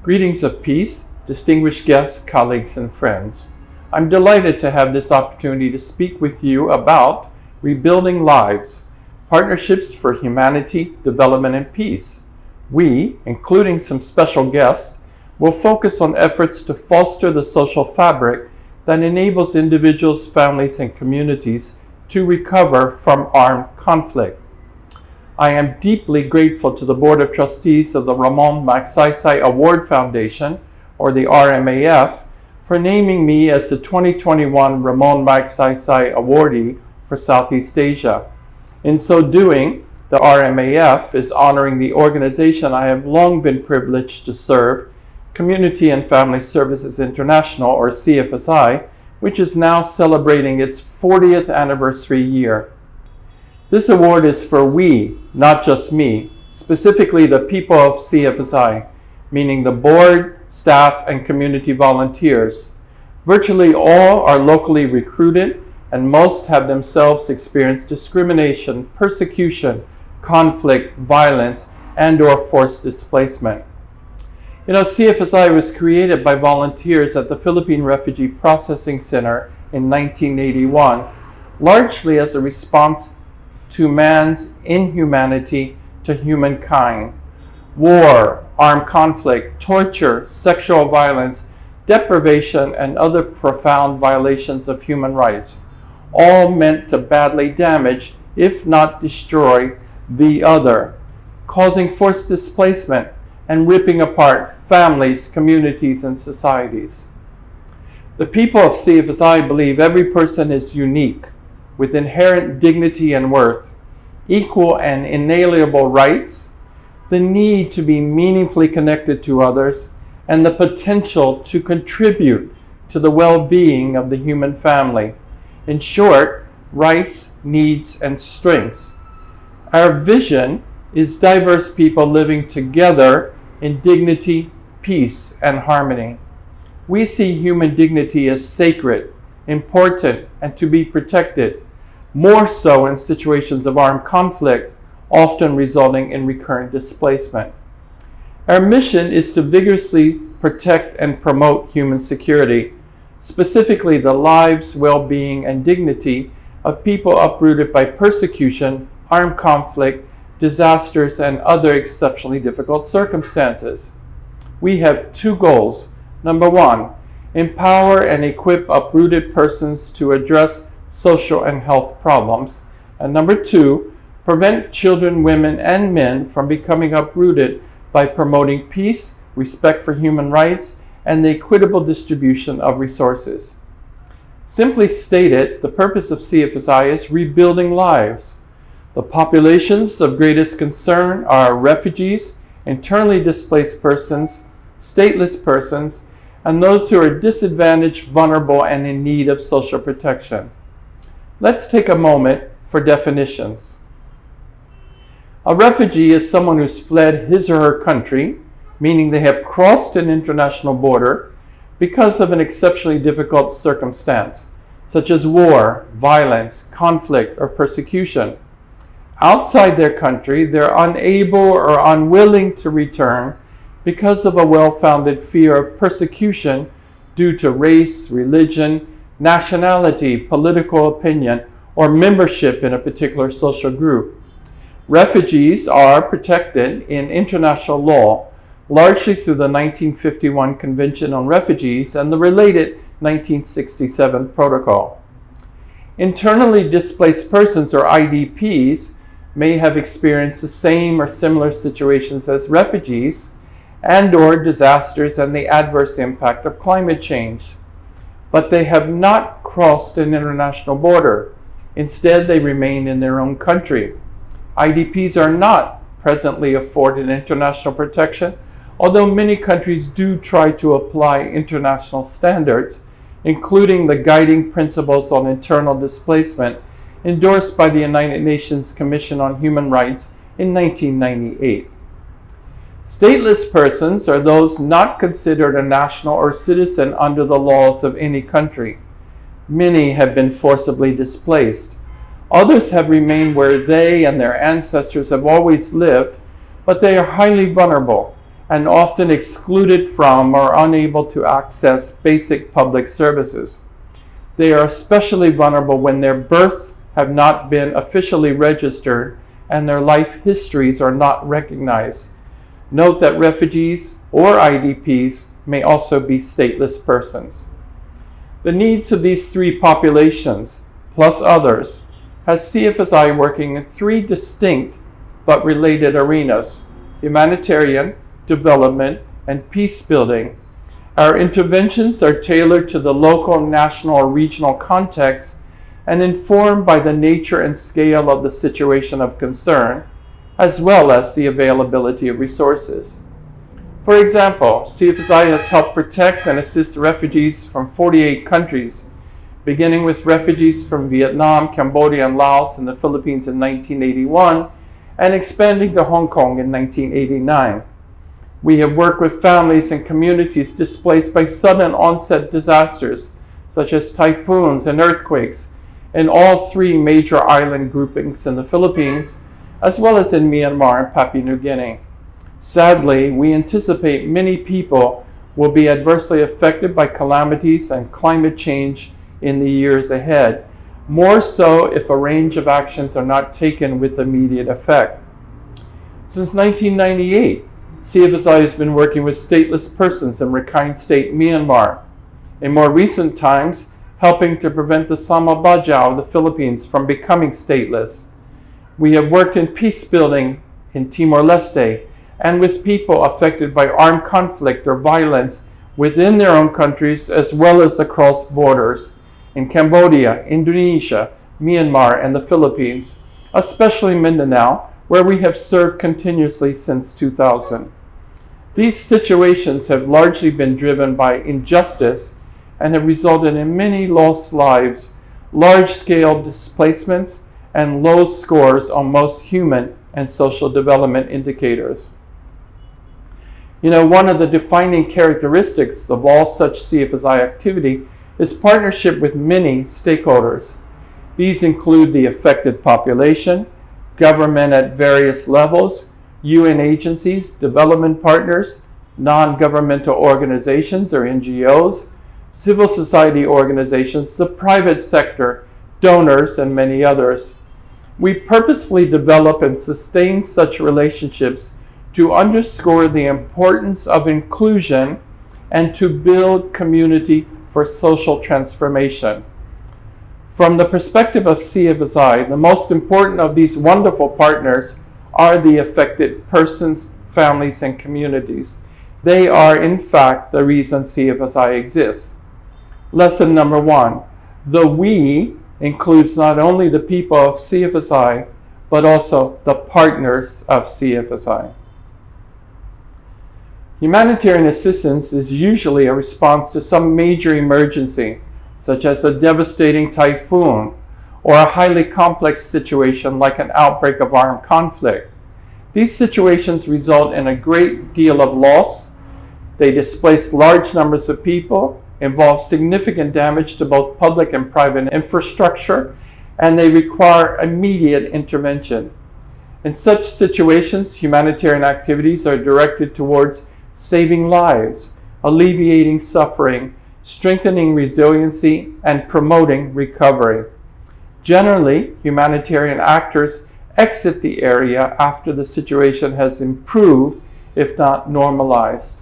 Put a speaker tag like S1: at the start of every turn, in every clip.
S1: Greetings of peace, distinguished guests, colleagues, and friends. I'm delighted to have this opportunity to speak with you about Rebuilding Lives, Partnerships for Humanity, Development, and Peace. We, including some special guests, will focus on efforts to foster the social fabric that enables individuals, families, and communities to recover from armed conflict. I am deeply grateful to the Board of Trustees of the Ramon Magsaysay Award Foundation, or the RMAF, for naming me as the 2021 Ramon Magsaysay Awardee for Southeast Asia. In so doing, the RMAF is honoring the organization I have long been privileged to serve, Community and Family Services International, or CFSI, which is now celebrating its 40th anniversary year. This award is for we, not just me, specifically the people of CFSI, meaning the board, staff, and community volunteers. Virtually all are locally recruited, and most have themselves experienced discrimination, persecution, conflict, violence, and/or forced displacement. You know, CFSI was created by volunteers at the Philippine Refugee Processing Center in 1981, largely as a response to man's inhumanity to humankind. War, armed conflict, torture, sexual violence, deprivation, and other profound violations of human rights, all meant to badly damage, if not destroy, the other, causing forced displacement and ripping apart families, communities, and societies. The people of CFSI believe every person is unique, with inherent dignity and worth, equal and inalienable rights, the need to be meaningfully connected to others, and the potential to contribute to the well-being of the human family. In short, rights, needs, and strengths. Our vision is diverse people living together in dignity, peace, and harmony. We see human dignity as sacred, important, and to be protected, more so in situations of armed conflict, often resulting in recurrent displacement. Our mission is to vigorously protect and promote human security, specifically the lives, well-being, and dignity of people uprooted by persecution, armed conflict, disasters, and other exceptionally difficult circumstances. We have two goals. Number one, empower and equip uprooted persons to address social and health problems. And number two, prevent children, women, and men from becoming uprooted by promoting peace, respect for human rights, and the equitable distribution of resources. Simply stated, the purpose of CFSI is rebuilding lives. The populations of greatest concern are refugees, internally displaced persons, stateless persons, and those who are disadvantaged, vulnerable, and in need of social protection. Let's take a moment for definitions. A refugee is someone who's fled his or her country, meaning they have crossed an international border because of an exceptionally difficult circumstance, such as war, violence, conflict, or persecution. Outside their country, they're unable or unwilling to return because of a well-founded fear of persecution due to race, religion, nationality, political opinion, or membership in a particular social group. Refugees are protected in international law, largely through the 1951 Convention on Refugees and the related 1967 Protocol. Internally displaced persons, or IDPs, may have experienced the same or similar situations as refugees and/or disasters and the adverse impact of climate change. But they have not crossed an international border. Instead, they remain in their own country. IDPs are not presently afforded international protection, although many countries do try to apply international standards, including the guiding principles on internal displacement endorsed by the United Nations Commission on Human Rights in 1998. Stateless persons are those not considered a national or citizen under the laws of any country. Many have been forcibly displaced. Others have remained where they and their ancestors have always lived, but they are highly vulnerable and often excluded from or unable to access basic public services. They are especially vulnerable when their births have not been officially registered and their life histories are not recognized. Note that refugees or IDPs may also be stateless persons. The needs of these three populations, plus others, has CFSI working in three distinct but related arenas: humanitarian, development, and peace building. Our interventions are tailored to the local, national, or regional context and informed by the nature and scale of the situation of concern, as well as the availability of resources. For example, CFSI has helped protect and assist refugees from 48 countries, beginning with refugees from Vietnam, Cambodia, and Laos in the Philippines in 1981, and expanding to Hong Kong in 1989. We have worked with families and communities displaced by sudden onset disasters, such as typhoons and earthquakes, in all three major island groupings in the Philippines, as well as in Myanmar and Papua New Guinea. Sadly, we anticipate many people will be adversely affected by calamities and climate change in the years ahead, more so if a range of actions are not taken with immediate effect. Since 1998, CFSI has been working with stateless persons in Rakhine State, Myanmar. In more recent times, helping to prevent the Sama Bajau of the Philippines from becoming stateless. We have worked in peace building in Timor-Leste and with people affected by armed conflict or violence within their own countries as well as across borders in Cambodia, Indonesia, Myanmar, and the Philippines, especially Mindanao, where we have served continuously since 2000. These situations have largely been driven by injustice and have resulted in many lost lives, large-scale displacements, and low scores on most human and social development indicators. You know, one of the defining characteristics of all such CFSI activity is partnership with many stakeholders. These include the affected population, government at various levels, UN agencies, development partners, non-governmental organizations or NGOs, civil society organizations, the private sector, donors, and many others. We purposefully develop and sustain such relationships to underscore the importance of inclusion and to build community for social transformation. From the perspective of CFSI, the most important of these wonderful partners are the affected persons, families, and communities. They are, in fact, the reason CFSI exists. Lesson number one, the we includes not only the people of CFSI, but also the partners of CFSI. Humanitarian assistance is usually a response to some major emergency, such as a devastating typhoon or a highly complex situation like an outbreak of armed conflict. These situations result in a great deal of loss. They displace large numbers of people, involve significant damage to both public and private infrastructure, and they require immediate intervention. In such situations, humanitarian activities are directed towards saving lives, alleviating suffering, strengthening resiliency, and promoting recovery. Generally, humanitarian actors exit the area after the situation has improved, if not normalized.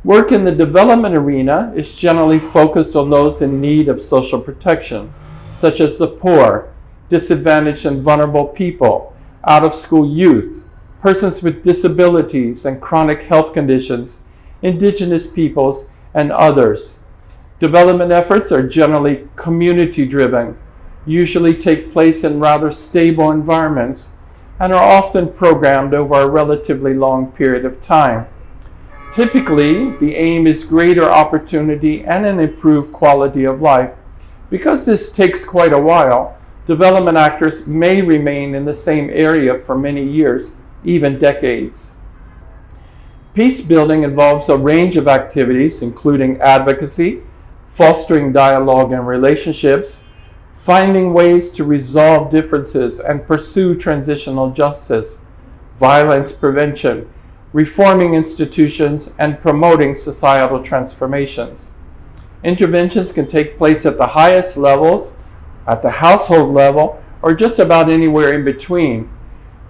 S1: Work in the development arena is generally focused on those in need of social protection, such as the poor, disadvantaged and vulnerable people, out-of-school youth, persons with disabilities and chronic health conditions, indigenous peoples, and others. Development efforts are generally community-driven, usually take place in rather stable environments, and are often programmed over a relatively long period of time. Typically, the aim is greater opportunity and an improved quality of life. Because this takes quite a while, development actors may remain in the same area for many years, even decades. Peace building involves a range of activities, including advocacy, fostering dialogue and relationships, finding ways to resolve differences and pursue transitional justice, violence prevention, reforming institutions, and promoting societal transformations. Interventions can take place at the highest levels, at the household level, or just about anywhere in between.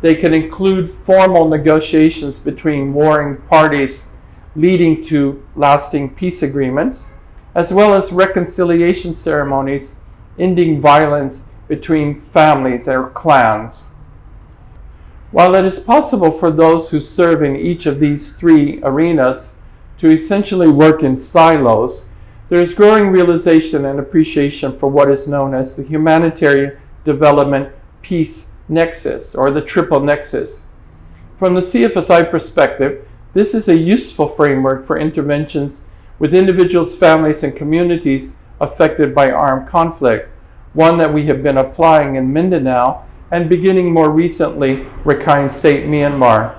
S1: They can include formal negotiations between warring parties leading to lasting peace agreements, as well as reconciliation ceremonies ending violence between families or clans. While it is possible for those who serve in each of these three arenas to essentially work in silos, there is growing realization and appreciation for what is known as the Humanitarian Development Peace Nexus, or the Triple Nexus. From the CFSI perspective, this is a useful framework for interventions with individuals, families, and communities affected by armed conflict, one that we have been applying in Mindanao and beginning more recently, Rakhine State, Myanmar.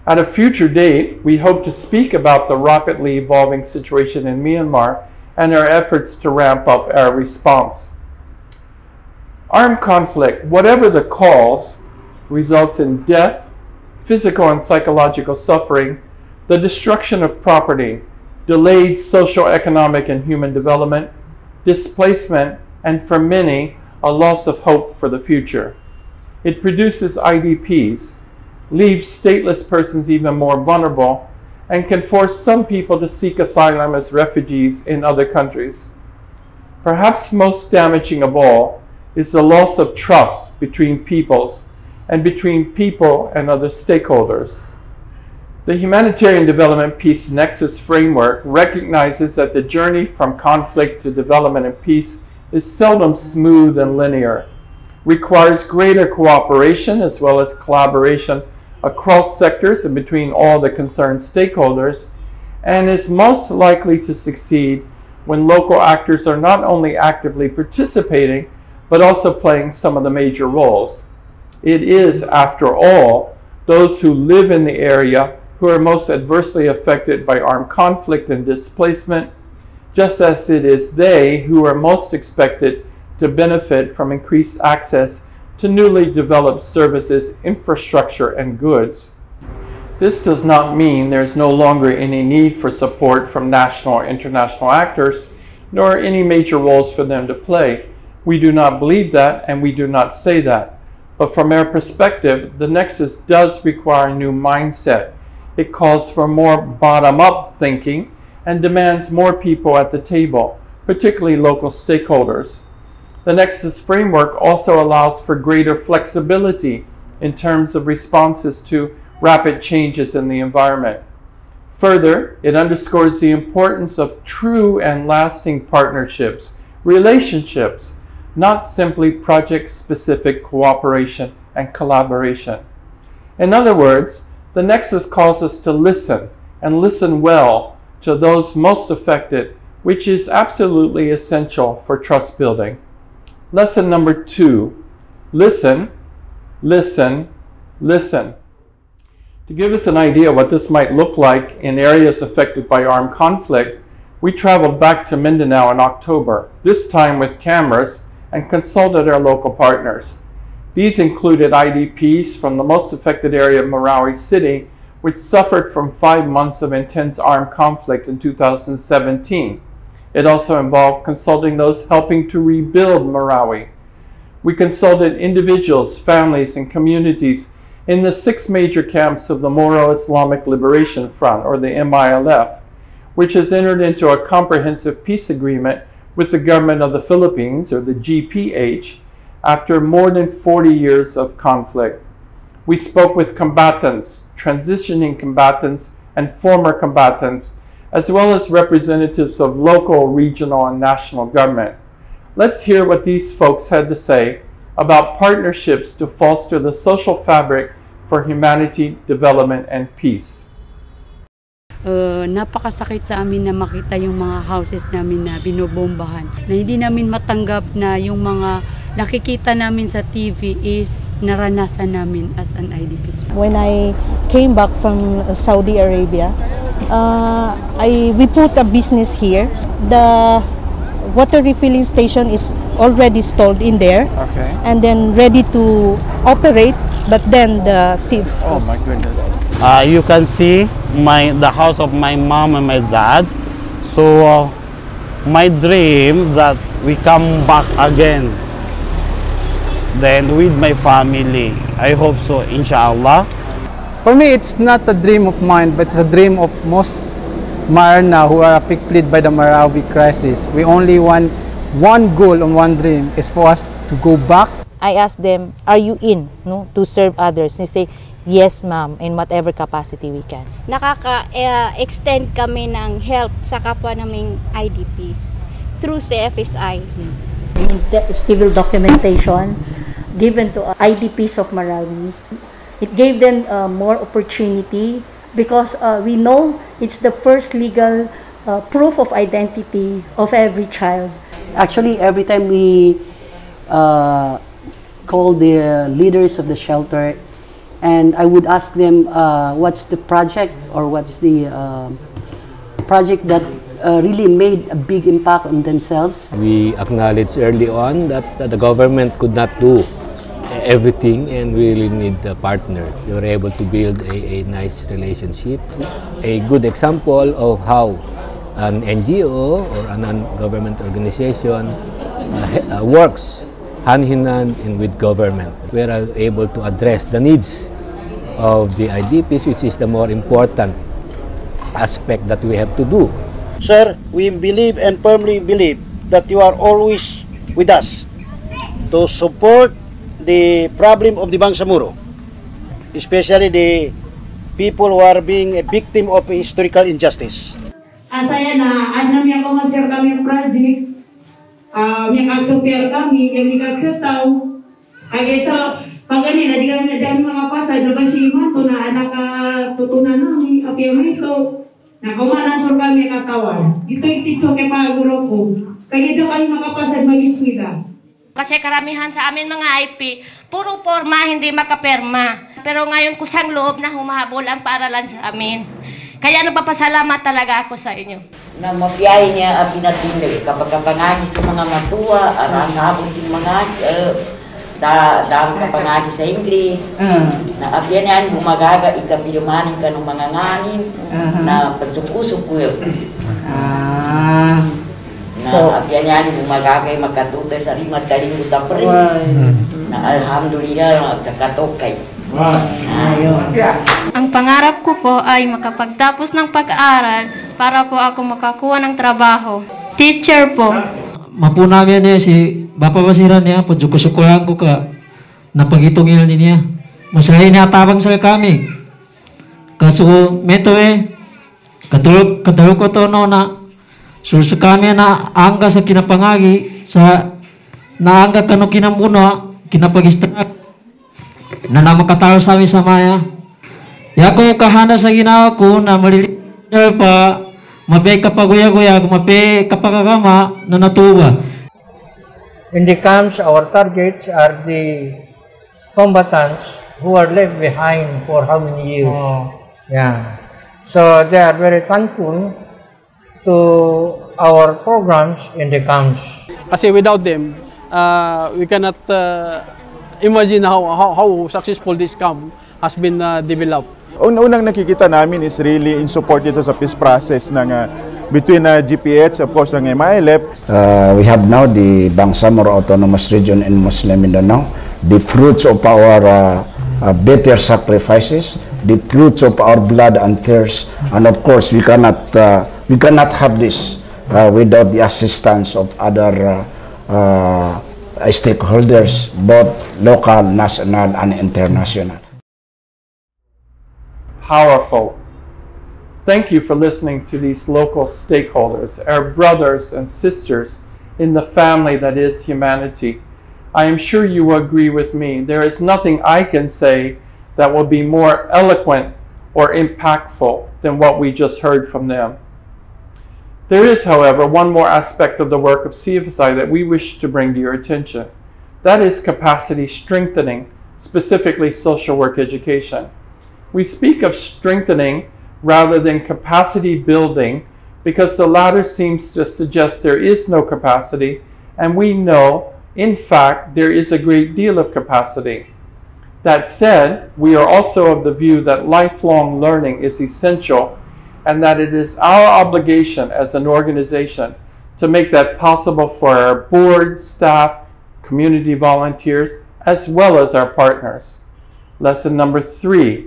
S1: At a future date, we hope to speak about the rapidly evolving situation in Myanmar and our efforts to ramp up our response. Armed conflict, whatever the cause, results in death, physical and psychological suffering, the destruction of property, delayed social, economic, and human development, displacement, and for many, a loss of hope for the future. It produces IDPs, leaves stateless persons even more vulnerable, and can force some people to seek asylum as refugees in other countries. Perhaps most damaging of all is the loss of trust between peoples and between people and other stakeholders. The Humanitarian Development Peace Nexus framework recognizes that the journey from conflict to development and peace is seldom smooth and linear, requires greater cooperation as well as collaboration across sectors and between all the concerned stakeholders, and is most likely to succeed when local actors are not only actively participating, but also playing some of the major roles. It is, after all, those who live in the area who are most adversely affected by armed conflict and displacement, just as it is they who are most expected to benefit from increased access to newly developed services, infrastructure, and goods. This does not mean there is no longer any need for support from national or international actors, nor any major roles for them to play. We do not believe that, and we do not say that. But from our perspective, the Nexus does require a new mindset. It calls for more bottom-up thinking and demands more people at the table, particularly local stakeholders. The Nexus framework also allows for greater flexibility in terms of responses to rapid changes in the environment. Further, it underscores the importance of true and lasting partnerships, relationships, not simply project-specific cooperation and collaboration. In other words, the Nexus calls us to listen, and listen well, to those most affected, which is absolutely essential for trust building. Lesson number 2, listen, listen, listen. To give us an idea what this might look like in areas affected by armed conflict, we traveled back to Mindanao in October, this time with cameras, and consulted our local partners. These included IDPs from the most affected area of Marawi City, which suffered from 5 months of intense armed conflict in 2017. It also involved consulting those helping to rebuild Marawi. We consulted individuals, families, and communities in the 6 major camps of the Moro Islamic Liberation Front, or the MILF, which has entered into a comprehensive peace agreement with the government of the Philippines, or the GPH, after more than 40 years of conflict. We spoke with combatants, transitioning combatants, and former combatants, as well as representatives of local, regional, and national government. Let's hear what these folks had to say about partnerships to foster the social fabric for humanity, development, and peace.
S2: Napakasakit sa amin na makita yung mga houses namin na binobombahan. Na hindi namin matanggap na yung mga nakikita namin sa TV is naranasan namin as an IDP.
S3: When I came back from Saudi Arabia, we put a business here. The water refilling station is already installed in there, and then ready to operate, but then the seeds.
S1: Oh my goodness.
S4: You can see the house of my mom and my dad. So my dream that we come back again, then with my family. I hope so, inshallah.
S5: For me, it's not a dream of mine, but it's a dream of most Marna who are affected by the Marawi crisis. We only want one goal and one dream is for us to go back.
S3: I asked them, are you in to serve others? They say, yes ma'am, in whatever capacity we can.
S6: Nakaka-extend kami ng help sa kapwa naming IDPs through CFSI.
S7: Yes. The civil documentation given to IDPs of Marawi. It gave them more opportunity because we know it's the first legal proof of identity of every child.
S8: Actually, every time we call the leaders of the shelter, and I would ask them what's the project or what's the project that really made a big impact on themselves.
S9: We acknowledged early on that the government could not do everything and we really need a partner. We were able to build a nice relationship. A good example of how an NGO or a non-government organization works hand in hand with government. We are able to address the needs of the IDPs, which is the more important aspect that we have to do.
S10: Sir, we believe and firmly believe that you are always with us to support the problem of the Bangsamoro, especially the people who are being a victim of historical injustice.
S11: Asaya na ano niya ko ma-share kami project, may kag-prepare kami, kami kag-tutaw. Kaya sa pagani na di kami dami mga pasay na kasi to na anak tutunan namin apiyam ito. Nakumanan sa kami katawan. Ito itito kay pagulo ko. Kaya dito kami makapasay mag-iskwida.
S6: Kasi karamihan sa amin mga IP, puro forma, hindi makaperma. Pero ngayon kusang loob na humahabol ang paaralan sa amin. Kaya nagpapasalamat talaga ako sa inyo.
S12: Na mabiyahe niya ang pinatindi. Kapag kapangagis sa mga matuwa, nasabot yung mga dami kapangagis sa English. Na abyan yan, gumagaga, ikapilumanin ka ng mga nganin. Na pagsukusok na abyan yan, gumagagay, magkatutay sa rimad kalimut na rin. Na alhamdulillah, magkakatokay.
S6: Ang pangarap ko po ay makapagtapos ng pag-aaral para po ako makakuha ng trabaho. Teacher po.
S13: Mapunagyan niya si Bapa Basiran niya, pagsukusukuyan ko ka, napagitungil niya. Masahin niya tabang sa kami. Kaso, meto katulog ko to no na, so kami na angga sa kinapangagi, sa naangga kano kinamuna, kinapag-istrak. Na namakatalo sa amin sa maya. Yako kahana sa ginawa ko na malilitar pa, mapay kapaguya-guya, mapay kapagagama na natuwa.
S14: In the camps, our targets are the combatants who are left behind for how many years. Yeah. So they are very thankful to our programs in the camps.
S15: Kasi without them, we cannot imagine how successful this camp has been developed.
S16: Unang nakikita namin is really in support dito sa peace process ng between GPH, of course, ng MILF.
S17: We have now the Bangsamoro Autonomous Region in Muslim Mindanao, the fruits of our better sacrifices, the fruits of our blood and tears, and of course we cannot have this without the assistance of other stakeholders, both local, national, and international.
S1: Powerful. Thank you for listening to these local stakeholders, our brothers and sisters in the family that is humanity. I am sure you will agree with me. There is nothing I can say that will be more eloquent or impactful than what we just heard from them. There is, however, one more aspect of the work of CFSI that we wish to bring to your attention. That is capacity strengthening, specifically social work education. We speak of strengthening rather than capacity building because the latter seems to suggest there is no capacity, and we know, in fact, there is a great deal of capacity. That said, we are also of the view that lifelong learning is essential and that it is our obligation as an organization to make that possible for our board, staff, community volunteers, as well as our partners. Lesson number 3,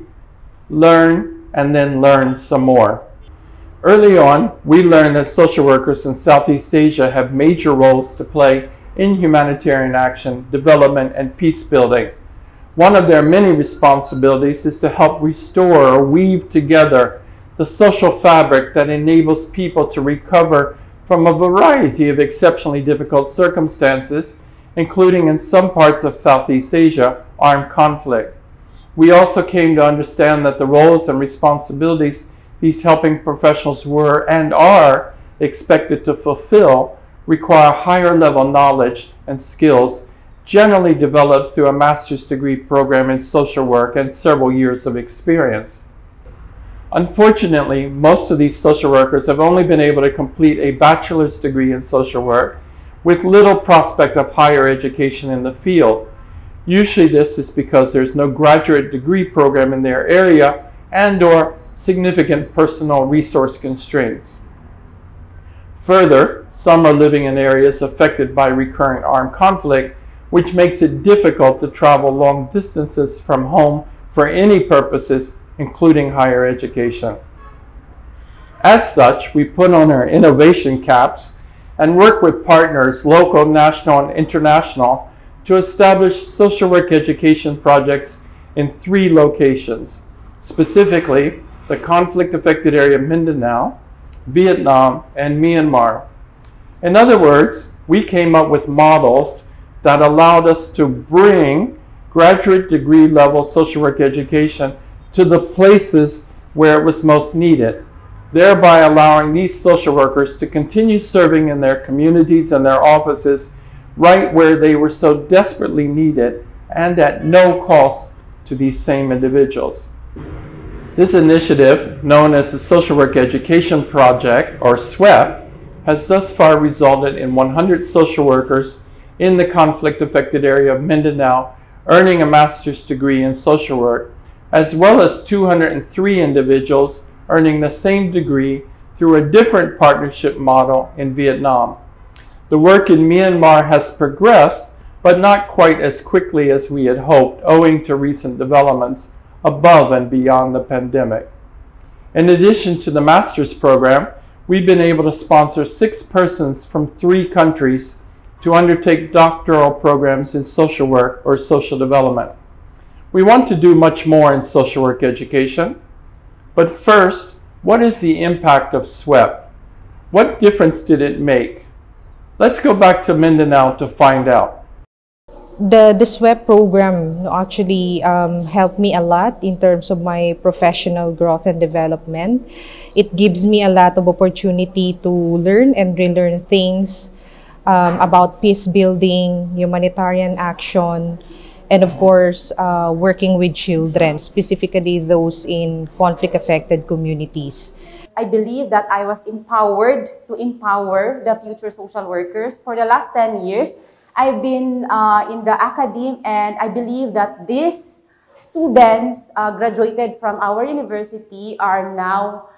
S1: learn and then learn some more. Early on, we learned that social workers in Southeast Asia have major roles to play in humanitarian action, development, and peace building. One of their many responsibilities is to help restore or weave together the social fabric that enables people to recover from a variety of exceptionally difficult circumstances, including in some parts of Southeast Asia, armed conflict. We also came to understand that the roles and responsibilities these helping professionals were and are expected to fulfill require higher level knowledge and skills generally developed through a master's degree program in social work and several years of experience. Unfortunately, most of these social workers have only been able to complete a bachelor's degree in social work with little prospect of higher education in the field. Usually this is because there's no graduate degree program in their area and/or significant personal resource constraints. Further, some are living in areas affected by recurrent armed conflict, which makes it difficult to travel long distances from home for any purposes, including higher education. As such, we put on our innovation caps and work with partners, local, national, and international, to establish social work education projects in 3 locations, specifically the conflict-affected area of Mindanao, Vietnam, and Myanmar. In other words, we came up with models that allowed us to bring graduate degree level social work education to the places where it was most needed, thereby allowing these social workers to continue serving in their communities and their offices right where they were so desperately needed and at no cost to these same individuals. This initiative, known as the Social Work Education Project, or SWEP, has thus far resulted in 100 social workers in the conflict-affected area of Mindanao earning a master's degree in social work, as well as 203 individuals earning the same degree through a different partnership model in Vietnam. The work in Myanmar has progressed, but not quite as quickly as we had hoped, owing to recent developments above and beyond the pandemic. In addition to the master's program, we've been able to sponsor 6 persons from 3 countries to undertake doctoral programs in social work or social development. We want to do much more in social work education, but first, what is the impact of SWEP? What difference did it make? Let's go back to Mindanao to find out.
S18: The SWEP program actually helped me a lot in terms of my professional growth and development. It gives me a lot of opportunity to learn and relearn things about peace building, humanitarian action, and of course, working with children, specifically those in conflict-affected communities.
S19: I believe that I was empowered to empower the future social workers. For the last 10 years, I've been in the academe, and I believe that these students graduated from our university are now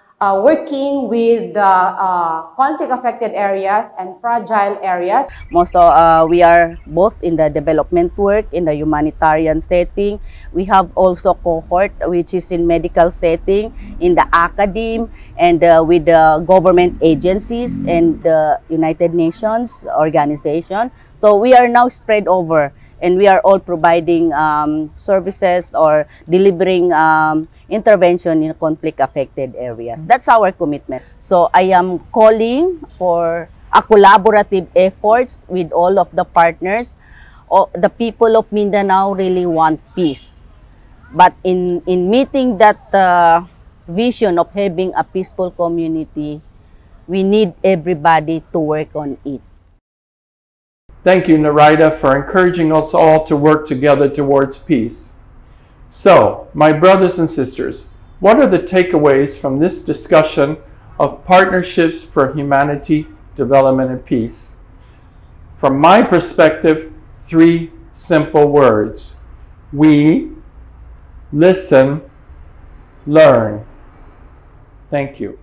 S19: working with the conflict-affected areas and fragile areas.
S20: Most we are both in the development work, in the humanitarian setting. We have also cohort which is in medical setting, in the academe, and with the government agencies and the United Nations organization. So we are now spread over, and we are all providing services or delivering intervention in conflict-affected areas. That's our commitment. So I am calling for a collaborative efforts with all of the partners. The people of Mindanao really want peace. But in meeting that vision of having a peaceful community, we need everybody to work on it.
S1: Thank you, Narida, for encouraging us all to work together towards peace. So, my brothers and sisters, what are the takeaways from this discussion of partnerships for humanity, development, and peace? From my perspective, 3 simple words. We listen, learn. Thank you.